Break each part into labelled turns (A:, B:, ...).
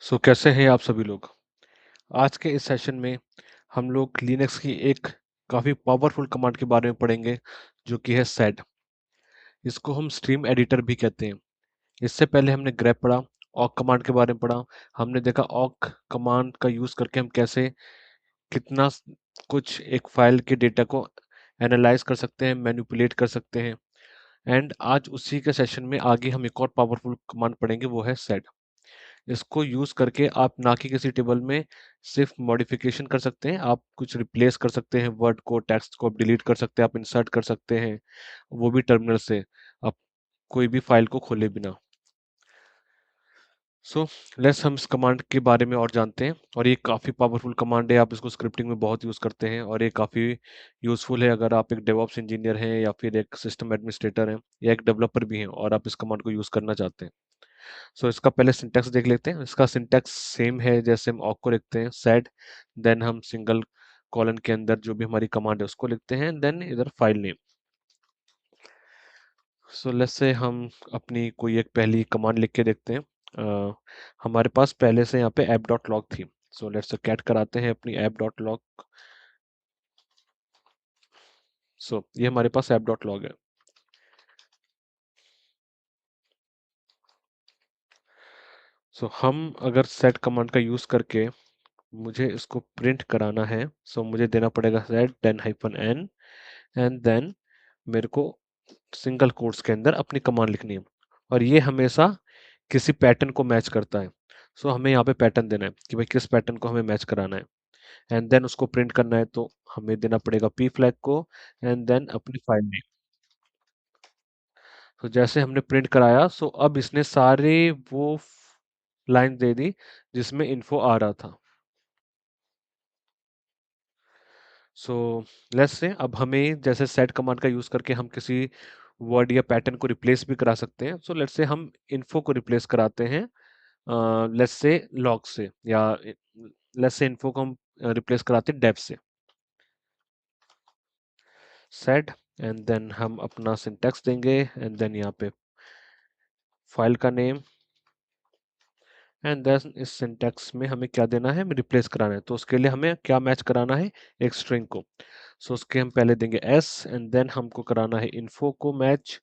A: कैसे हैं आप सभी लोग। आज के इस सेशन में हम लोग लिनक्स की एक काफ़ी पावरफुल कमांड के बारे में पढ़ेंगे जो कि है सेड। इसको हम स्ट्रीम एडिटर भी कहते हैं। इससे पहले हमने ग्रेप पढ़ा, ऑक कमांड के बारे में पढ़ा। हमने देखा ऑक कमांड का यूज़ करके हम कैसे कितना कुछ एक फाइल के डेटा को एनालाइज कर सकते हैं, मैनिपुलेट कर सकते हैं। एंड आज उसी के सेशन में आगे हम एक और पावरफुल कमांड पढ़ेंगे, वो है सेड। इसको यूज़ करके आप ना कि किसी टेबल में सिर्फ मॉडिफिकेशन कर सकते हैं, आप कुछ रिप्लेस कर सकते हैं, वर्ड को, टेक्स्ट को आप डिलीट कर सकते हैं, आप इंसर्ट कर सकते हैं, वो भी टर्मिनल से, आप कोई भी फाइल को खोले बिना। सो लेट्स हम इस कमांड के बारे में और जानते हैं। और ये काफ़ी पावरफुल कमांड है, आप इसको स्क्रिप्टिंग में बहुत यूज़ करते हैं और ये काफ़ी यूज़फुल है अगर आप एक डेवऑप्स इंजीनियर हैं या फिर एक सिस्टम एडमिनिस्ट्रेटर हैं या एक डेवलपर भी हैं और आप इस कमांड को यूज़ करना चाहते हैं। इसका पहले सिंटैक्स देख लेते हैं। इसका सिंटैक्स सेम है जैसे हम awk को लिखते हैं, सेड, देन हम सिंगल कॉलन के अंदर जो भी हमारी कमांड है उसको लिखते हैं, देन इधर फाइल नेम। लेट्स से हम अपनी कोई एक पहली कमांड लिख के देखते हैं। हमारे पास पहले से यहाँ पे app.log थी। लेट्स से कैट कराते हैं अपनी app.log। ये हमारे पास app.log है। हम अगर सेट कमांड का यूज करके मुझे इसको प्रिंट कराना है, मुझे देना पड़ेगा set then -n and then मेरे को सिंगल कोट्स के अंदर अपनी कमांड लिखनी है और ये हमेशा किसी पैटर्न को मैच करता है। हमें यहाँ पे पैटर्न देना है कि भाई किस पैटर्न को हमें मैच कराना है एंड देन उसको प्रिंट करना है, तो हमें देना पड़ेगा p फ्लैग को एंड देन अपनी फाइल नेम। जैसे हमने प्रिंट कराया, अब इसने सारे वो लाइन दे दी जिसमें इन्फो आ रहा था। सो लेट्स से अब हमें जैसे सेट कमांड का यूज करके हम किसी वर्ड या पैटर्न को रिप्लेस भी करा सकते हैं। लेट्स से हम इन्फो को रिप्लेस कराते हैं लेट्स से लॉग से, या लेट्स से इन्फो को हम रिप्लेस कराते हैं डेव से। सेड एंड देन हम अपना सिंटैक्स देंगे एंड देन यहाँ पे फाइल का नेम एंड देन इस सिंटैक्स में हमें क्या देना है, हमें रिप्लेस कराना है। तो उसके लिए हमें क्या मैच कराना है, एक स्ट्रिंग को। उसके हम पहले देंगे s एंड देन हमको कराना है इन्फो को मैच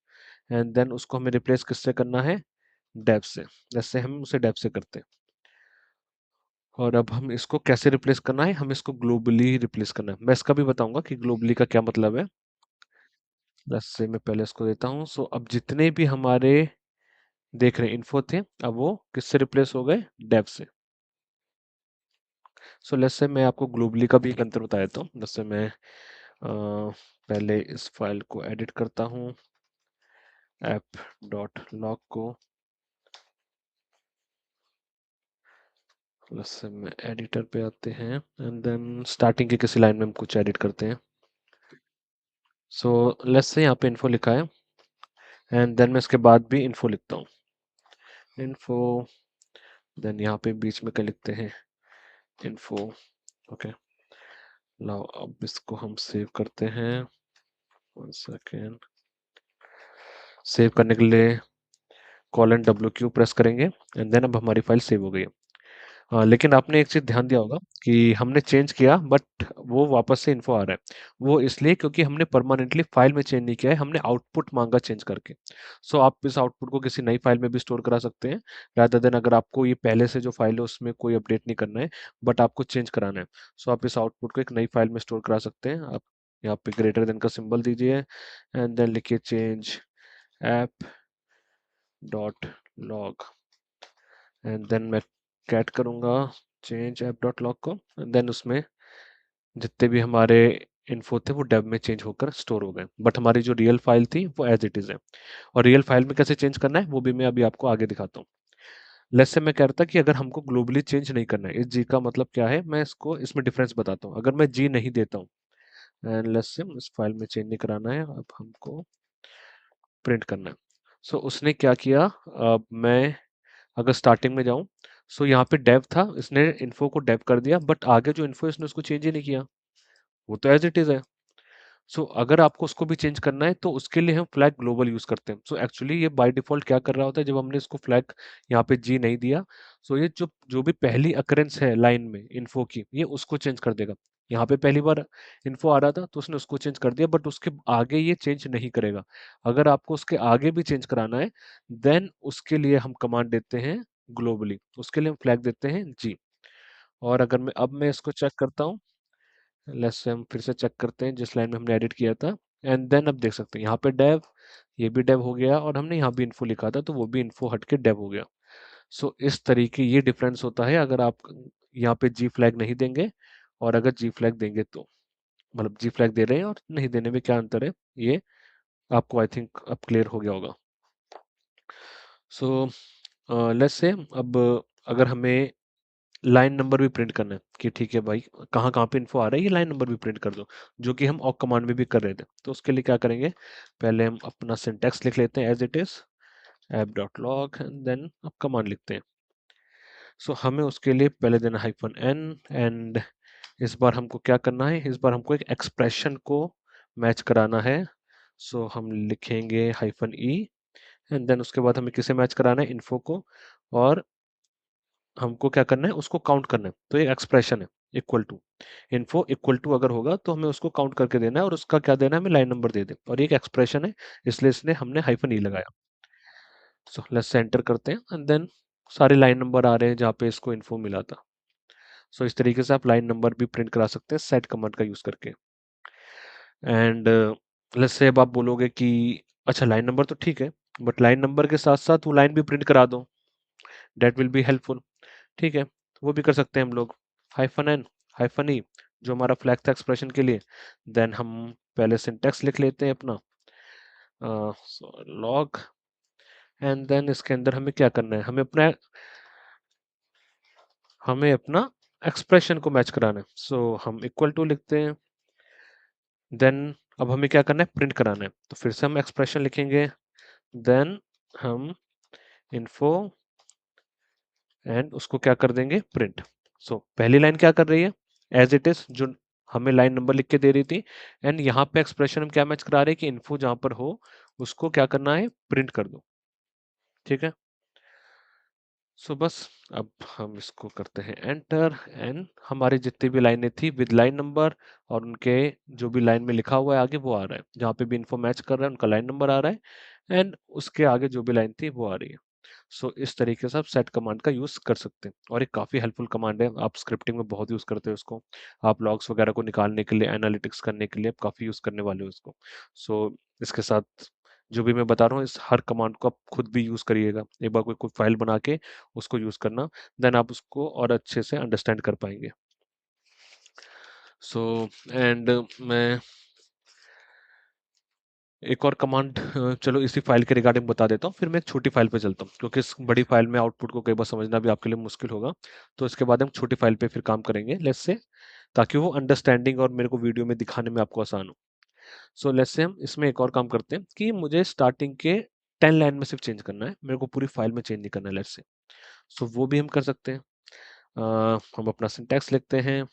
A: एंड देन उसको हमें रिप्लेस किससे करना है, डेव से, जैसे हम उसे डेव से करते हैं। और अब हम इसको कैसे रिप्लेस करना है, हमें इसको ग्लोबली रिप्लेस करना है। मैं इसका भी बताऊंगा कि ग्लोबली का क्या मतलब है। जैसे मैं पहले इसको देता हूँ। अब जितने भी हमारे देख रहे इन्फो थे, अब वो किससे रिप्लेस हो गए, डेव से। लेट्स से मैं आपको ग्लोबली का भी एक अंतर बता देता हूँ। जैसे मैं पहले इस फाइल को एडिट करता हूँ, app.log को। जैसे में एडिटर पे आते हैं एंड देन स्टार्टिंग के किसी लाइन में हम कुछ एडिट करते हैं। लेट्स से यहाँ पे इन्फो लिखा है एंड देन मैं इसके बाद भी इन्फो लिखता हूँ, इन्फो, देन यहाँ पे बीच में क्या लिखते हैं, इन्फो। ओके, लाओ अब इसको हम सेव करते हैं। 1 सेकेंड। सेव करने के लिए :W प्रेस करेंगे एंड देन अब हमारी फाइल सेव हो गई है। लेकिन आपने एक चीज़ ध्यान दिया होगा कि हमने चेंज किया बट वो वापस से इन्फो आ रहा है। वो इसलिए क्योंकि हमने परमानेंटली फाइल में चेंज नहीं किया है, हमने आउटपुट मांगा चेंज करके। आप इस आउटपुट को किसी नई फाइल में भी स्टोर करा सकते हैं, रादर देन अगर आपको ये पहले से जो फाइल है उसमें कोई अपडेट नहीं करना है बट आपको चेंज कराना है। आप इस आउटपुट को एक नई फाइल में स्टोर करा सकते हैं। आप यहाँ पे ग्रेटर देन का सिंबल दीजिए एंड देन लिखिए change app dot log and then मैं कैट करूँगा चेंज ऐप डॉट लॉग को एंड देन उसमें जितने भी हमारे इन्फो थे वो डेव में चेंज होकर स्टोर हो गए, बट हमारी जो रियल फाइल थी वो एज इट इज़ है। और रियल फाइल में कैसे चेंज करना है वो भी मैं अभी आपको आगे दिखाता हूँ। लेट्स से मैं कह रहा था कि अगर हमको ग्लोबली चेंज नहीं करना है, इस जी का मतलब क्या है, मैं इसको इसमें डिफरेंस बताता हूँ। अगर मैं जी नहीं देता हूँ एंड लेट्स से इस फाइल में चेंज नहीं कराना है, अब हमको प्रिंट करना है। उसने क्या किया, अब मैं अगर स्टार्टिंग में जाऊं, यहाँ पे डेव था, इसने इन्फो को डेव कर दिया बट आगे जो इन्फो है इसने उसको चेंज ही नहीं किया, वो तो एज इट इज है। अगर आपको उसको भी चेंज करना है तो उसके लिए हम फ्लैग ग्लोबल यूज करते हैं। एक्चुअली ये बाय डिफॉल्ट क्या कर रहा होता है, जब हमने इसको फ्लैग यहाँ पे जी नहीं दिया, ये जो जो भी पहली अकरेंस है लाइन में इन्फो की, ये उसको चेंज कर देगा। यहाँ पे पहली बार इन्फो आ रहा था तो उसने उसको चेंज कर दिया, बट उसके आगे ये चेंज नहीं करेगा। अगर आपको उसके आगे भी चेंज कराना है, देन उसके लिए हम कमांड देते हैं ग्लोबली, उसके लिए हम फ्लैग देते हैं जी। और अगर मैं इसको चेक करता हूँ, लेट्स से हम फिर से चेक करते हैं जिस लाइन में हमने एडिट किया था, एंड देन अब देख सकते हैं यहाँ पे डेव, ये भी डेव हो गया, और हमने यहाँ भी इन्फो लिखा था तो वो भी इन्फो हट के डेव हो गया। इस तरीके ये डिफरेंस होता है अगर आप यहाँ पे जी फ्लैग नहीं देंगे और अगर जी फ्लैग देंगे तो, मतलब जी फ्लैग दे रहे हैं और नहीं देने में क्या अंतर है, ये आपको आई थिंक अब क्लियर हो गया होगा। सो लेट्स से अब अगर हमें लाइन नंबर भी प्रिंट करना है कि ठीक है भाई कहाँ कहाँ पे इन्फो आ रहा है, ये लाइन नंबर भी प्रिंट कर दो, जो कि हम ऑक कमांड में भी कर रहे थे। तो उसके लिए क्या करेंगे, पहले हम अपना सिंटैक्स लिख लेते हैं as it is app.log and then अब कमांड लिखते हैं। हमें उसके लिए पहले देना -n, एंड इस बार हमको क्या करना है, इस बार हमको एक एक्सप्रेशन को मैच कराना है। हम लिखेंगे -e, एंड देन उसके बाद हमें किसे मैच कराना है, इन्फो को, और हमको क्या करना है, उसको काउंट करना है। तो ये एक्सप्रेशन है equal to info equal to अगर होगा तो हमें उसको काउंट करके देना है, और उसका क्या देना है, हमें लाइन नंबर दे दे, और ये एक एक्सप्रेशन है इसलिए इसने हमने -e लगाया। लेट्स एंटर करते हैं एंड देन सारे लाइन नंबर आ रहे हैं जहाँ पे इसको इन्फो मिला था। इस तरीके से आप लाइन नंबर भी प्रिंट करा सकते हैं सेट कमांड का यूज करके। एंड लेट्स से अब आप बोलोगे कि अच्छा लाइन नंबर तो ठीक है, बट लाइन नंबर के साथ साथ वो लाइन भी प्रिंट करा दो, डेट विल बी हेल्पफुल। ठीक है, वो भी कर सकते हैं हम लोग, -n -e जो हमारा फ्लैग था एक्सप्रेशन के लिए। देन हम पहले सिंटेक्स लिख लेते हैं अपना लॉग, एंड देन इसके अंदर हमें क्या करना है, हमें अपना एक्सप्रेशन को मैच कराना है। हम इक्वल टू लिखते हैं, देन अब हमें क्या करना है, प्रिंट कराना है। तो फिर से हम एक्सप्रेशन लिखेंगे, देन हम इन्फो एंड उसको क्या कर देंगे, प्रिंट। पहली लाइन क्या कर रही है, एज इट इज जो हमें लाइन नंबर लिख के दे रही थी, एंड यहाँ पे एक्सप्रेशन हम क्या मैच करा रहे हैं कि इन्फो जहां पर हो उसको क्या करना है, प्रिंट कर दो। ठीक है, बस अब हम इसको करते हैं एंटर, एंड हमारी जितनी भी लाइनें थी विद लाइन नंबर और उनके जो भी लाइन में लिखा हुआ है आगे वो आ रहा है, जहाँ पे भी इन्फो मैच कर रहा है उनका लाइन नंबर आ रहा है, एंड उसके आगे जो भी लाइन थी वो आ रही है। इस तरीके से आप सेट कमांड का यूज कर सकते हैं, और एक काफी हेल्पफुल कमांड है, आप स्क्रिप्टिंग में बहुत यूज करते हैं उसको, आप लॉग्स वगैरह को निकालने के लिए, एनालिटिक्स करने के लिए आप काफी यूज करने वाले हो उसको। इसके साथ जो भी मैं बता रहा हूँ इस हर कमांड को आप खुद भी यूज करिएगा, एक बार कोई कोई फाइल बना के उसको यूज करना, देन आप उसको और अच्छे से अंडरस्टैंड कर पाएंगे। एंड मैं एक और कमांड चलो इसी फाइल के रिगार्डिंग बता देता हूँ, फिर मैं एक छोटी फाइल पे चलता हूँ, क्योंकि इस बड़ी फाइल में आउटपुट को कई बार समझना भी आपके लिए मुश्किल होगा। तो इसके बाद हम छोटी फाइल पे फिर काम करेंगे लेट्स से, ताकि वो अंडरस्टैंडिंग और मेरे को वीडियो में दिखाने में आपको आसान हो। लेट्स से हम इसमें एक और काम करते हैं कि मुझे स्टार्टिंग के 10 लाइन में सिर्फ चेंज करना है, मेरे को पूरी फाइल में चेंज नहीं करना है लेट्स से। वो भी हम कर सकते हैं। हम अपना सिंटैक्स लिखते हैं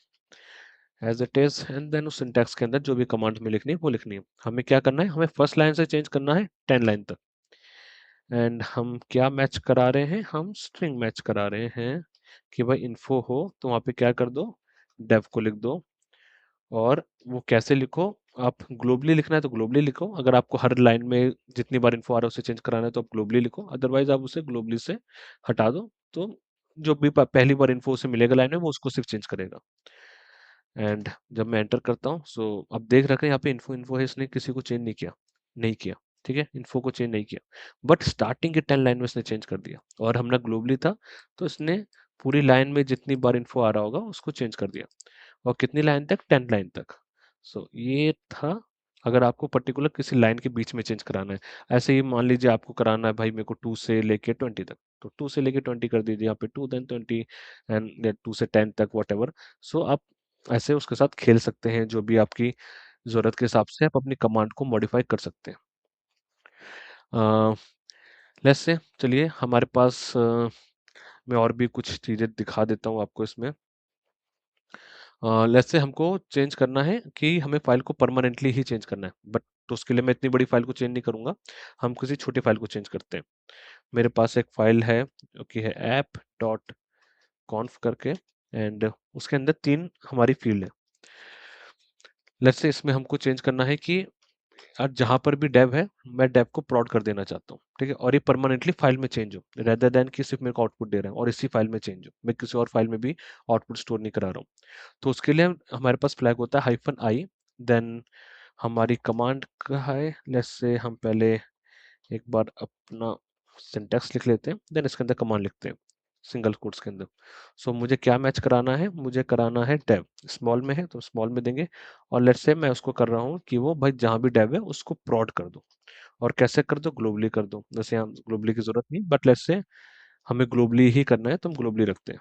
A: as it is, and then उस सिंटैक्स के अंदर जो भी कमांड हमें लिखनी है वो लिखनी है। हमें क्या करना है, हमें फर्स्ट लाइन से चेंज करना है 10 लाइन तक, एंड हम क्या मैच करा रहे हैं, हम स्ट्रिंग मैच करा रहे हैं कि भाई इन्फो हो तो वहाँ पे क्या कर दो, डेव को लिख दो। और वो कैसे लिखो, आप ग्लोबली लिखना है तो ग्लोबली लिखो, अगर आपको हर लाइन में जितनी बार इन्फो आ रहा है उसे चेंज कराना है तो आप ग्लोबली लिखो, अदरवाइज आप उसे ग्लोबली से हटा दो। तो जो भी पहली बार इन्फो उसे मिलेगा लाइन में वो उसको सिर्फ चेंज करेगा। एंड जब मैं एंटर करता हूँ अब देख रखे हैं यहाँ पे इन्फो इन्फो है, इसने किसी को चेंज नहीं किया। ठीक है, इन्फो को चेंज नहीं किया, बट स्टार्टिंग के 10 लाइन में इसने चेंज कर दिया, और हमने ग्लोबली था तो इसने पूरी लाइन में जितनी बार इन्फो आ रहा होगा उसको चेंज कर दिया। और कितनी लाइन तक, 10 लाइन तक। ये था अगर आपको पर्टिकुलर किसी लाइन के बीच में चेंज कराना है। ऐसे ही मान लीजिए आपको कराना है भाई मेरे को 2 से लेके 20 तक, तो 2 से लेके 20 कर दीजिए, यहाँ पे 2 देन 20 एंड 2 से 10 तक वट एवर। आप ऐसे उसके साथ खेल सकते हैं, जो भी आपकी ज़रूरत के हिसाब से आप अपनी कमांड को मॉडिफाई कर सकते हैं। लेट्स से चलिए हमारे पास मैं और भी कुछ चीज़ें दिखा देता हूँ आपको इसमें। लेट्स से हमको चेंज करना है कि हमें फाइल को परमानेंटली ही चेंज करना है, बट तो उसके लिए मैं इतनी बड़ी फाइल को चेंज नहीं करूंगा, हम किसी छोटी फाइल को चेंज करते हैं। मेरे पास एक फाइल है जो कि है ऐप डॉट कॉन्फ करके, एंड उसके अंदर 3 हमारी फील्ड है। लेट्स से इसमें हमको चेंज करना है कि और जहाँ पर भी डेव है मैं डेव को प्लॉट कर देना चाहता हूँ, ठीक है, और ये परमानेंटली फाइल में चेंज हो, रेदर देन कि सिर्फ मेरे को आउटपुट दे रहा है और इसी फाइल में चेंज हो, मैं किसी और फाइल में भी आउटपुट स्टोर नहीं करा रहा हूँ। तो उसके लिए हमारे पास फ्लैग होता है -i, देन हमारी कमांड का है, लेट्स से हम पहले एक बार अपना सिंटैक्स लिख लेते हैं, देन इसके अंदर कमांड लिखते हैं सिंगल कोट्स के अंदर। सो मुझे क्या मैच कराना है, मुझे कराना है डेव, स्मॉल में है तो स्मॉल में देंगे, और लेट्स से मैं उसको कर रहा हूँ कि वो भाई जहाँ भी डेव है उसको प्रोड कर दो, और कैसे कर दो, ग्लोबली कर दो। जैसे यहाँ ग्लोबली की जरूरत नहीं, बट लेट्स से हमें ग्लोबली ही करना है तो हम ग्लोबली रखते हैं।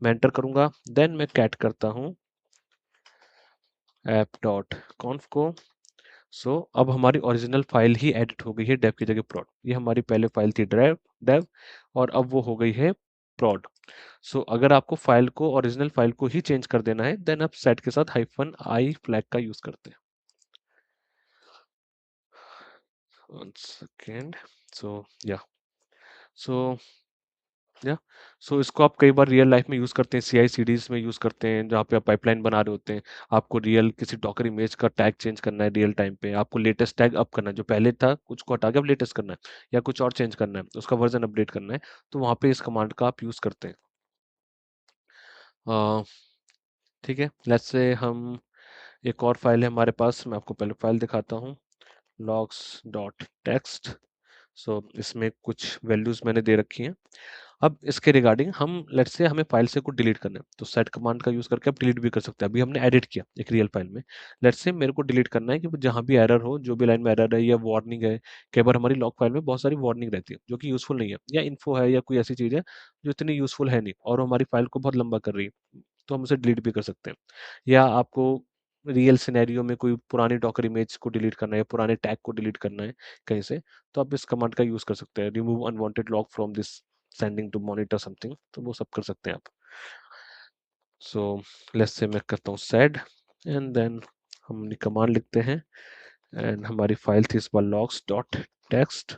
A: मैं एंटर करूंगा, देन मैं कैट करता हूँ ऐप डॉट कॉन्फ को। सो अब हमारी ओरिजिनल फाइल ही एडिट हो गई है डेव की जगह प्रोड। ये हमारी पहले फाइल थी डेव डेव, और अब वो हो गई है प्रोड। सो अगर आपको फाइल को, ओरिजिनल फाइल को ही चेंज कर देना है, देन आप सेट के साथ -i फ्लैग का यूज करते हैं। One second. सो या सो या सो इसको आप कई बार रियल लाइफ में यूज करते हैं, CI/CDs में यूज करते हैं, जहाँ पे आप पाइपलाइन बना रहे होते हैं। आपको रियल किसी डॉकर इमेज का टैग चेंज करना है रियल टाइम पे, आपको लेटेस्ट टैग अप करना है, जो पहले था कुछ को हटा के अब लेटेस्ट करना है, या कुछ और चेंज करना है, उसका वर्जन अपडेट करना है, तो वहाँ पे इस कमांड का आप यूज करते हैं। अ, ठीक है, लेट्स से हम एक और फाइल है हमारे पास, मैं आपको पहले फाइल दिखाता हूँ, logs डॉट टेक्स्ट। सो इसमें कुछ वैल्यूज मैंने दे रखी हैं। अब इसके रिगार्डिंग हम लेट्स से हमें फाइल से कुछ डिलीट करना है, तो सेट कमांड का यूज करके आप डिलीट भी कर सकते हैं। अभी हमने एडिट किया एक रियल फाइल में, लेट्स से मेरे को डिलीट करना है कि जहां भी एरर हो, जो भी लाइन में एरर है या वार्निंग है। कई बार हमारी लॉग फाइल में बहुत सारी वार्निंग रहती है जो कि यूजफुल नहीं है, या इन्फो है या कोई ऐसी चीज है जो इतनी यूजफुल है नहीं और हमारी फाइल को बहुत लंबा कर रही है, तो हम उसे डिलीट भी कर सकते हैं। या आपको रियल सिनेरियो में कोई पुरानी डॉकर इमेज को डिलीट करना है या पुराने टैग को डिलीट करना है कहीं से, तो आप इस कमांड का यूज कर सकते हैं, remove unwanted log from this sending to monitor something, तो वो सब कर सकते हैं आप। सो लेट्स से मैं करता हूँ सेड, एंड देन हम कमांड लिखते हैं, एंड हमारी फाइल थी इस बार logs डॉट टेक्स्ट।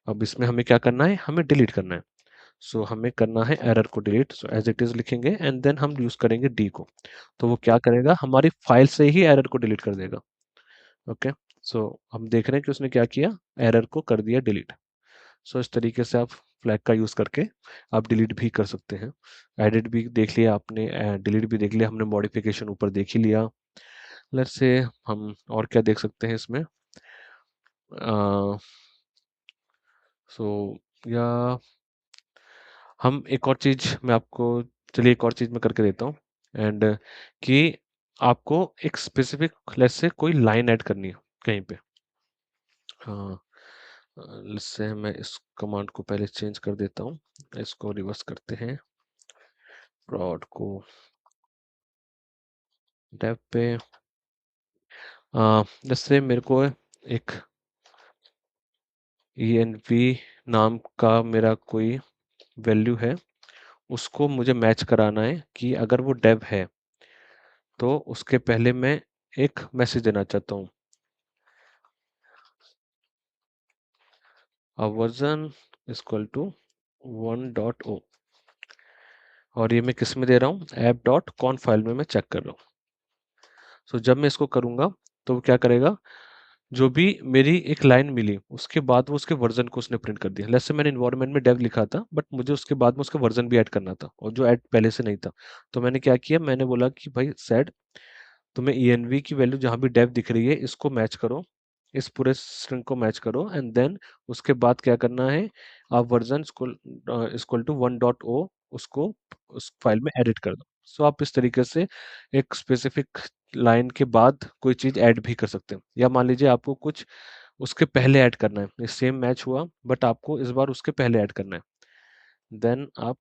A: अब इसमें हमें क्या करना है, हमें डिलीट करना है। सो हमें करना है एरर को delete, so as it is लिखेंगे एंड देन हम यूज करेंगे डी को, तो वो क्या करेगा, हमारी फाइल से ही एरर को डिलीट कर देगा। ओके, सो हम देख रहे हैं कि उसने क्या किया, एरर को कर दिया डिलीट। सो इस तरीके से आप फ्लैग का यूज करके आप डिलीट भी कर सकते हैं। एडिट भी देख लिया आपने, डिलीट भी देख लिया हमने, मॉडिफिकेशन ऊपर देख ही लिया। लेट्स से हम और क्या देख सकते हैं इसमें, सो या हम एक और चीज मैं आपको, चलिए एक और चीज मैं करके देता हूँ, एंड कि आपको एक स्पेसिफिक लेट्स से कोई लाइन ऐड करनी है कहीं पे। हाँ, लेट्स से मैं इस कमांड को पहले चेंज कर देता हूँ, इसको रिवर्स करते हैं, प्रोड को डेव पे। जैसे मेरे को एक env नाम का मेरा कोई वैल्यू है, उसको मुझे मैच कराना है कि अगर वो डेव है तो उसके पहले मैं एक मैसेज देना चाहता हूँ, a version is equal to 1.0, और ये मैं किस में दे रहा हूँ, ऐप डॉट कॉन फाइल में मैं चेक कर रहा हूँ। सो जब मैं इसको करूंगा तो वो क्या करेगा, जो भी मेरी एक लाइन मिली उसके बाद वो उसके वर्जन को उसने प्रिंट कर दिया। लेट्स से मैंने इन्वायरमेंट में डेव लिखा था, बट मुझे उसके बाद में उसका वर्जन भी ऐड करना था और जो ऐड पहले से नहीं था, तो मैंने क्या किया, मैंने बोला कि भाई सेड तुम्हें env की वैल्यू जहां भी डेव दिख रही है इसको मैच करो, इस पूरे स्ट्रिंग को मैच करो, एंड देन उसके बाद क्या करना है, आप वर्जन इक्वल टू 1.0 उसको उस फाइल में एडिट कर दो। सो आप इस तरीके से एक स्पेसिफिक लाइन के बाद कोई चीज ऐड भी कर सकते हैं, या मान लीजिए आपको कुछ उसके पहले ऐड करना है, ये सेम मैच हुआ बट आपको इस बार उसके पहले ऐड करना है, देन आप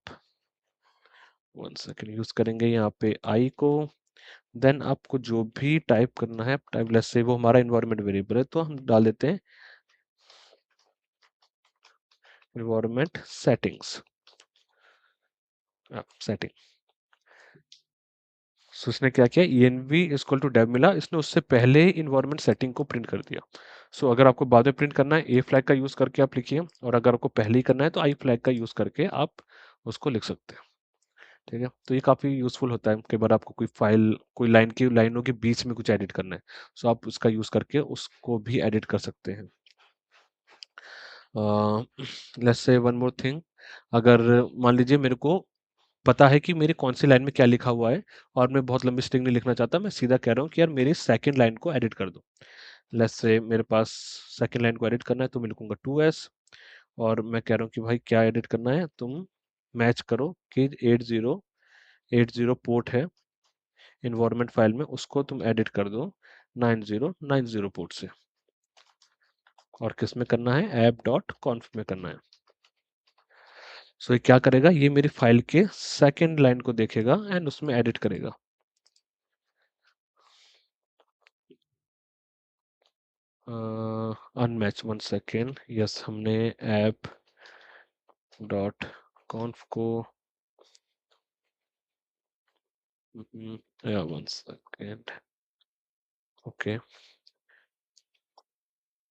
A: 1 सेकेंड यूज करेंगे यहाँ पे आई को, देन आपको जो भी टाइप करना है टाइप, लेट्स से वो हमारा इन्वायरमेंट वेरिएबल है तो हम डाल देते हैं इन्वायरमेंट सेटिंग्स, सेटिंग। सो इसने क्या किया, env इक्वल टू डेव मिला, इसने उससे पहले इन्वायरमेंट सेटिंग को प्रिंट कर दिया। सो अगर आपको बाद में प्रिंट करना है ए फ्लैग का यूज़ करके आप लिखिए, और अगर आपको पहले ही करना है तो आई फ्लैग का यूज़ करके आप उसको लिख सकते हैं। ठीक है, तो ये काफ़ी यूज़फुल होता है। कई बार आपको कोई फाइल, कोई लाइनों के बीच में कुछ एडिट करना है, सो आप उसका यूज़ करके उसको भी एडिट कर सकते हैं। Let's say one more thing, अगर मान लीजिए मेरे को पता है कि मेरी कौन सी लाइन में क्या लिखा हुआ है, और मैं बहुत लंबी स्ट्रिंग नहीं लिखना चाहता, मैं सीधा कह रहा हूँ कि यार मेरी सेकंड लाइन को एडिट कर दो। लेट्स से मेरे पास सेकंड लाइन को एडिट करना है, तो मैं लिखूंगा 2s, और मैं कह रहा हूँ कि भाई क्या एडिट करना है, तुम मैच करो कि 8080 पोर्ट है इन्वायरमेंट फाइल में, उसको तुम एडिट कर दो 9090 पोर्ट से। और किस में करना है, ऐप डॉट कॉन्फ में करना है। सो ये क्या करेगा, ये मेरी फाइल के सेकंड लाइन को देखेगा एंड उसमें एडिट करेगा। अनमैच, वन सेकेंड, यस हमने ऐप डॉट कॉन्फ को, या वन सेकेंड, ओके,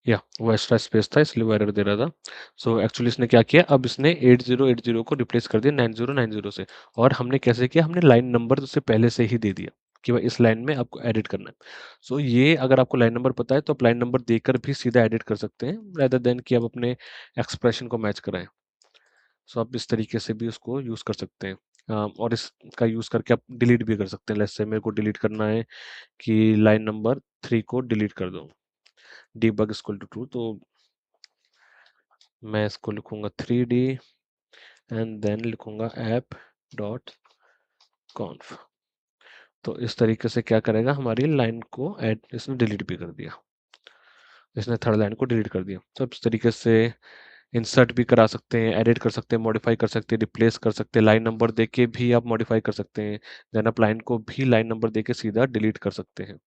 A: या वो एक्स्ट्रा स्पेस था इसलिए वो एरर दे रहा था। सो एक्चुअली इसने क्या किया, अब इसने 8080 को रिप्लेस कर दिया 9090 से। और हमने कैसे किया, हमने लाइन नंबर उससे पहले से ही दे दिया कि भाई इस लाइन में आपको एडिट करना है। सो ये अगर आपको लाइन नंबर पता है तो आप लाइन नंबर देकर भी सीधा एडिट कर सकते हैं, रेदर देन कि आप अपने एक्सप्रेशन को मैच कराएं। सो आप इस तरीके से भी उसको यूज़ कर सकते हैं। और इसका यूज़ करके आप डिलीट भी कर सकते हैं। लेट्स से मेरे को डिलीट करना है कि लाइन नंबर 3 को डिलीट कर दो, debug इक्वल टू ट्रू, तो मैं इसको लिखूंगा 3d एंड देन लिखूंगा ऐप डॉट कॉन्फ। तो इस तरीके से क्या करेगा, हमारी लाइन को ऐड इसने डिलीट भी कर दिया, इसने थर्ड लाइन को डिलीट कर दिया। तो इस तरीके से इंसर्ट भी करा सकते हैं, एडिट कर सकते हैं, मॉडिफाई कर सकते हैं, रिप्लेस कर सकते हैं, लाइन नंबर देके भी आप मॉडिफाई कर सकते हैं, देन आप लाइन को भी लाइन नंबर देके सीधा डिलीट कर सकते हैं।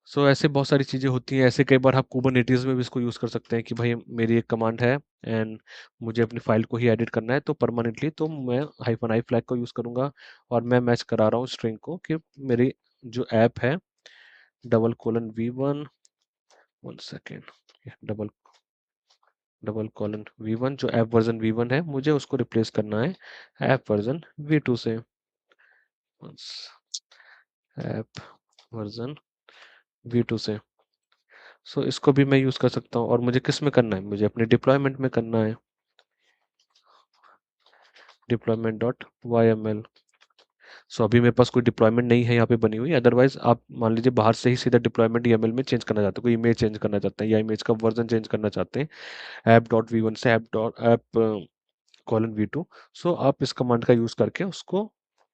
A: सो ऐसे बहुत सारी चीज़ें होती हैं। ऐसे कई बार आप कुबरनेटिस में भी इसको यूज़ कर सकते हैं कि भाई मेरी एक कमांड है एंड मुझे अपनी फाइल को ही एडिट करना है, तो परमानेंटली तो मैं हाइफन आई फ्लैग को यूज़ करूँगा, और मैं मैच करा रहा हूँ स्ट्रिंग को कि मेरी जो ऐप है double colon v1, one second, double double colon v1, जो ऐप वर्जन v1 है मुझे उसको रिप्लेस करना है ऐप वर्जन v2 से, ऐप वर्जन v2 से। सो इसको भी मैं यूज़ कर सकता हूँ, और मुझे किस में करना है, मुझे अपने डिप्लॉयमेंट में करना है, डिप्लॉयमेंट डॉट वाई सो अभी मेरे पास कोई डिप्लॉयमेंट नहीं है यहाँ पे बनी हुई। अदरवाइज आप मान लीजिए बाहर से ही सीधा डिप्लॉयमेंट YAML में चेंज करना चाहते हैं, कोई इमेज चेंज करना चाहते हैं या इमेज का वर्जन चेंज करना चाहते हैं ऐप डॉट वी वन से ऐप कॉलन v2, सो आप इस कमांड का यूज़ करके उसको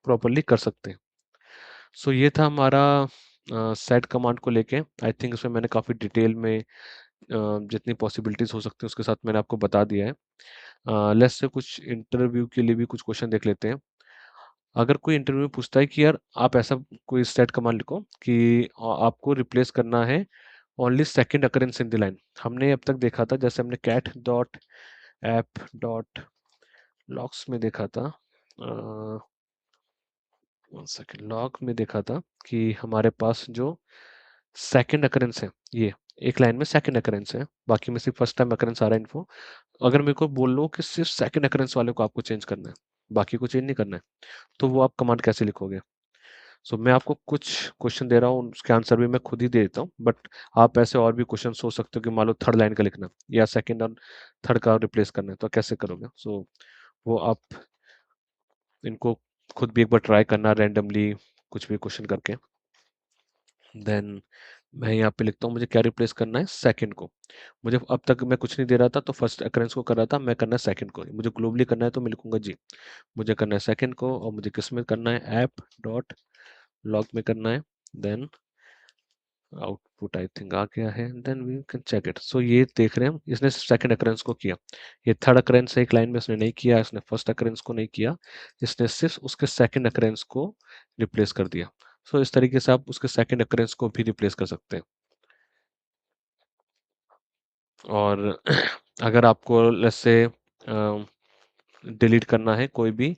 A: प्रॉपरली कर सकते हैं। सो ये था हमारा सेट कमांड को लेके। आई थिंक इसमें मैंने काफ़ी डिटेल में जितनी पॉसिबिलिटीज़ हो सकती है उसके साथ मैंने आपको बता दिया है। लेट्स से कुछ इंटरव्यू के लिए भी कुछ क्वेश्चन देख लेते हैं। अगर कोई इंटरव्यू में पूछता है कि यार आप ऐसा कोई सेट कमांड लिखो कि आपको रिप्लेस करना है only second occurrence in the line. हमने अब तक देखा था, जैसे हमने cat dot app dot logs में देखा था, वन सेकेंड, लॉग में देखा था कि हमारे पास जो सेकंड अकरेंस है, ये एक लाइन में सेकंड अकरेंस है, बाकी में सिर्फ फर्स्ट टाइम अकरेंस आ रहा है इन्फो। अगर मेरे को बोल लो कि सिर्फ सेकंड अकरेंस वाले को आपको चेंज करना है, बाकी को चेंज नहीं करना है, तो वो आप कमांड कैसे लिखोगे। सो मैं आपको कुछ क्वेश्चन दे रहा हूँ, उसके आंसर भी मैं खुद ही दे देता हूँ, बट आप ऐसे और भी क्वेश्चन सोच सकते हो कि मान लो थर्ड लाइन का लिखना है या सेकंड और थर्ड का रिप्लेस करना है, तो कैसे करोगे। सो वो आप इनको खुद भी एक बार ट्राई करना रैंडमली कुछ भी क्वेश्चन करके। देन मैं यहाँ पे लिखता हूँ मुझे क्या रिप्लेस करना है, सेकंड को। मुझे अब तक मैं कुछ नहीं दे रहा था तो फर्स्ट अकरेंस को कर रहा था, मैं करना है सेकंड को। मुझे ग्लोबली करना है तो मैं लिखूंगा जी, मुझे करना है सेकंड को, और मुझे किस में करना है, ऐप डॉट लॉग में करना है। देन आउटपुट आई थिंक आ गया है, then we can check it. So ये देख रहे हैं हम, इसने सेकंड अकरेंस को किया, ये थर्ड अकरेंस एक लाइन में इसने नहीं किया, इसने फर्स्ट अकरेंस को नहीं किया, इसने सिर्फ उसके सेकंड अकरेंस को रिप्लेस कर दिया। सो इस तरीके से आप उसके सेकंड अकरेंस को भी रिप्लेस कर सकते हैं। और अगर आपको लेट्स से डिलीट करना है कोई भी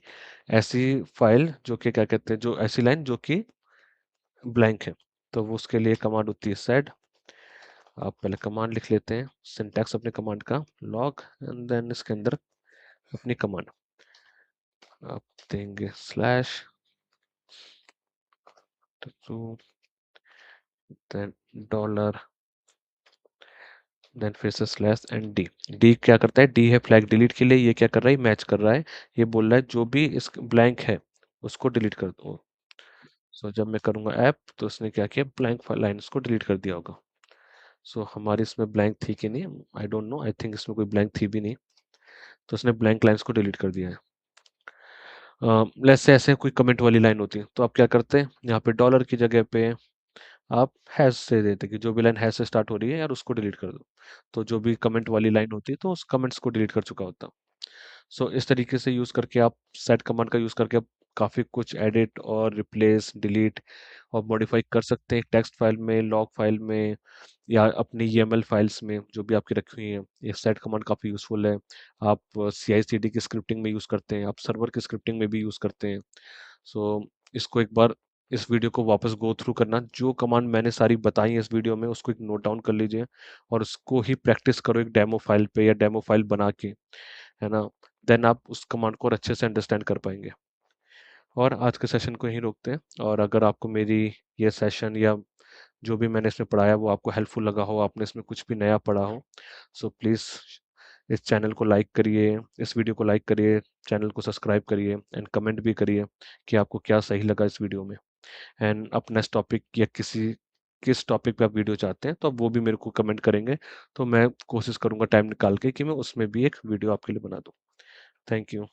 A: ऐसी फाइल जो कि क्या कहते हैं, जो ऐसी लाइन जो कि ब्लैंक है। तो वो उसके लिए कमांड होती है सेड। आप पहले कमांड लिख लेते हैं, सिंटैक्स अपने कमांड का लॉग, एंड देन इसके अंदर अपनी कमांड आप देंगे slash two, then dollar, then फिर से स्लैश एंड डी। डी क्या करता है, डी है फ्लैग डिलीट के लिए, ये क्या कर रहा है, मैच कर रहा है, ये बोल रहा है जो भी इस ब्लैंक है उसको डिलीट कर दो। सो जब मैं करूंगा ऐप तो उसने क्या किया, ब्लैंक लाइन उसको डिलीट कर दिया होगा। सो हमारी इसमें ब्लैंक थी कि नहीं, I don't know, I think इसमें कोई ब्लैंक थी भी नहीं, तो उसने ब्लैंक लाइन्स को डिलीट कर दिया है। लेट्स से ऐसे कोई कमेंट वाली लाइन होती है तो आप क्या करते हैं, यहाँ पे डॉलर की जगह पे आप हैश से देते कि जो भी लाइन हैश से स्टार्ट हो रही है यार उसको डिलीट कर दो। तो जो भी कमेंट वाली लाइन होती है तो उस कमेंट्स को डिलीट कर चुका होता। सो इस तरीके से यूज़ करके आप सेट कमांड का यूज़ करके आप काफ़ी कुछ एडिट और रिप्लेस डिलीट और मॉडिफाई कर सकते हैं टेक्स्ट फाइल में, लॉग फाइल में, या अपनी YAML फाइल्स में जो भी आपकी रखी हुई हैं। ये सेट कमांड काफ़ी यूज़फुल है। आप CI/CD की स्क्रिप्टिंग में यूज़ करते हैं, आप सर्वर की स्क्रिप्टिंग में भी यूज़ करते हैं। सो इसको एक बार इस वीडियो को वापस गो थ्रू करना, जो कमांड मैंने सारी बताई है इस वीडियो में उसको एक नोट डाउन कर लीजिए और उसको ही प्रैक्टिस करो एक डेमो फाइल पे या डेमो फाइल बना के, है ना। देन आप उस कमांड को और अच्छे से अंडरस्टैंड कर पाएंगे। और आज के सेशन को यहीं रोकते हैं, और अगर आपको मेरी ये सेशन या जो भी मैंने इसमें पढ़ाया वो आपको हेल्पफुल लगा हो, आपने इसमें कुछ भी नया पढ़ा हो, सो प्लीज़ इस चैनल को लाइक करिए, इस वीडियो को लाइक करिए, चैनल को सब्सक्राइब करिए एंड कमेंट भी करिए कि आपको क्या सही लगा इस वीडियो में। एंड आप नेक्स्ट टॉपिक या किस टॉपिक पे आप वीडियो चाहते हैं तो आप वो भी मेरे को कमेंट करेंगे, तो मैं कोशिश करूंगा टाइम निकाल के कि मैं उसमें भी एक वीडियो आपके लिए बना दूं। Thank you.